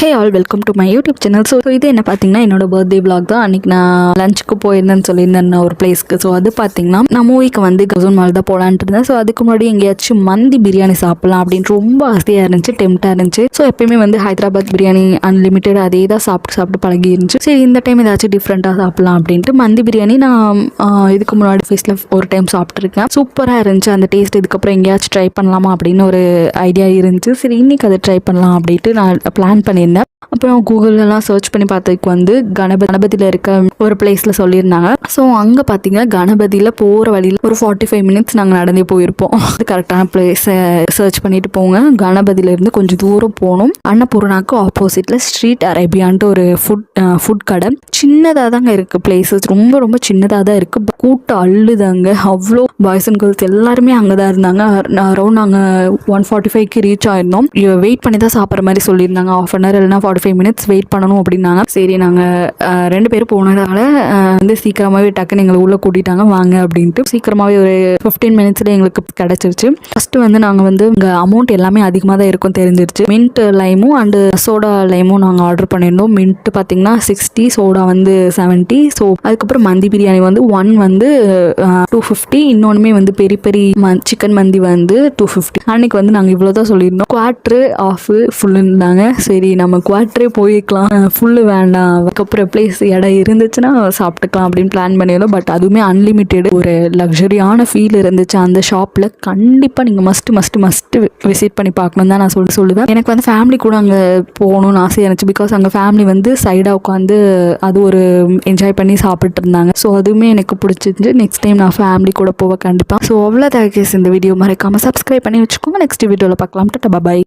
Hey all welcome to my YouTube channel. So இது என்ன பார்த்தீங்கன்னா என்னோட பர்த்டே விளாக் தான். அன்றைக்கி நான் லஞ்சுக்கு போயிருந்தேன்னு சொல்லியிருந்தேன் ஒரு பிளேஸ்க்கு. ஸோ அது பார்த்தீங்கன்னா நான் மூவிக்கு வந்து கசூன் மால் தான் போகலான்ட்டு இருந்தேன். ஸோ அதுக்கு முன்னாடி எங்கேயாச்சும் மந்தி பிரியாணி சாப்பிட்லாம் அப்படின்ட்டு ரொம்ப ஆசையாக இருந்துச்சு, டெம்ட்டாக இருந்துச்சு. ஸோ எப்பயுமே வந்து ஹைதராபாத் பிரியாணி அன்லிமிட்டட் அதே தான் சாப்பிட்டு பழகி இருந்துச்சு. சரி இந்த டைம் ஏதாச்சும் டிஃப்ரெண்ட்டாக சாப்பிட்லாம் அப்படின்ட்டு மந்தி பிரியாணி நான் இதுக்கு முன்னாடி ஃபேஸில் ஒரு டைம் சாப்பிட்ருக்கேன். சூப்பராக இருந்துச்சு அந்த டேஸ்ட். இதுக்கப்புறம் எங்கேயாச்சும் ட்ரை பண்ணலாமா அப்படின்னு ஒரு ஐடியா இருந்துச்சு. சரி இன்னைக்கு அதை ட்ரை பண்ணலாம் அப்படின்ட்டு நான் பிளான் பண்ணியிருந்தேன். அப்புறம் கூகுளெலாம் சர்ச் பண்ணி பார்த்ததுக்கு வந்து கணபதியில் இருக்க ஒரு பிளேஸில் சொல்லியிருந்தாங்க. ஸோ அங்கே பார்த்தீங்கன்னா கணபதியில் போகிற வழியில் ஒரு 45 மினிட்ஸ் நாங்கள் நடந்தே போயிருப்போம். அது கரெக்டான பிளேஸை சர்ச் பண்ணிட்டு போங்க. கணபதியிலேருந்து கொஞ்சம் தூரம் போகணும். அன்னபூர்ணாக்கு ஆப்போசிட்டில் ஸ்ட்ரீட் அரேபியான்ட்டு ஒரு ஃபுட் கடை. சின்னதாக தாங்க இருக்குது பிளேஸஸ், ரொம்ப ரொம்ப சின்னதாக தான் இருக்குது. கூட்டம் அள்ளுதாங்க. அவ்வளோ பாய்ஸ் அண்ட் கேர்ள்ஸ் எல்லாருமே அங்கே தான் இருந்தாங்க. அரௌண்ட் நாங்கள் 1:45க்கு ரீச் ஆயிருந்தோம். வெயிட் பண்ணி தான் சாப்பிட்ற மாதிரி சொல்லியிருந்தாங்க. ½ அன் ஹவர் இல்லைனா 45 மினிட்ஸ் வெயிட் பண்ணணும் அப்படின்னாங்க. சரி நாங்கள் 2 பேரும் போனதால வந்து சீக்கிரமாகவே டக்குன்னு எங்களை உள்ளே கூட்டிட்டாங்க வாங்க அப்படின்ட்டு. சீக்கிரமாகவே ஒரு 15 மினிட்ஸில் எங்களுக்கு கிடச்சிருச்சு. ஃபஸ்ட்டு வந்து நாங்கள் வந்து இங்கே அமௌண்ட் எல்லாமே அதிகமாக தான் இருக்கும் தெரிஞ்சிருச்சு. மின்ட் லைமும் அண்டு சோடா லைமும் நாங்கள் ஆர்டர் பண்ணியிருந்தோம். மின்ட் பார்த்தீங்கன்னா 60, சோடா வந்து 70. ஸோ அதுக்கப்புறம் மந்தி பிரியாணி வந்து 1 வந்து 250, இன்னொன்றுமே வந்து பெரிய சிக்கன் மந்தி வந்து 250. அன்னைக்கு வந்து நாங்கள் இவ்வளோ தான் சொல்லியிருந்தோம். குவாட்ரு ஆஃபு ஃபுல்லு இருந்தாங்க. சரி நம்ம குவாட்ரே போய்க்கலாம், ஃபுல்லு வேண்டாம், அதுக்கப்புறம் பிளேஸ் இடம் இருந்துச்சுன்னா சாப்பிட்டுக்கலாம் அப்படின்னு பிளான் பண்ணியிருந்தோம். பட் அதுவுமே அன்லிமிட்டெட் ஒரு லக்ஸரியான ஃபீல் இருந்துச்சு அந்த ஷாப்பில். கண்டிப்பாக நீங்கள் மஸ்ட்டு விசிட் பண்ணி பார்க்கணும் தான் நான் சொல்லுவேன். எனக்கு வந்து ஃபேமிலி கூட அங்கே போகணும்னு ஆசையாக இருந்துச்சு. பிகாஸ் அங்கே ஃபேமிலி வந்து சைடாக உட்காந்து அது ஒரு என்ஜாய் பண்ணி சாப்பிட்டு இருந்தாங்க. ஸோ அதுவுமே எனக்கு பிடிச்சிருந்துச்சு. நெக்ஸ்ட் டைம் நான் ஃபேமிலி கூட போவேன் கண்டிப்பாக. ஸோ அவ்வளோதான் கேஸ். இந்த வீடியோ மறக்காமல் சப்ஸ்கிரைப் பண்ணி வச்சுக்கோங்க. நெக்ஸ்ட் வீடியோவில் பார்க்கலாம். டாடா பாய்.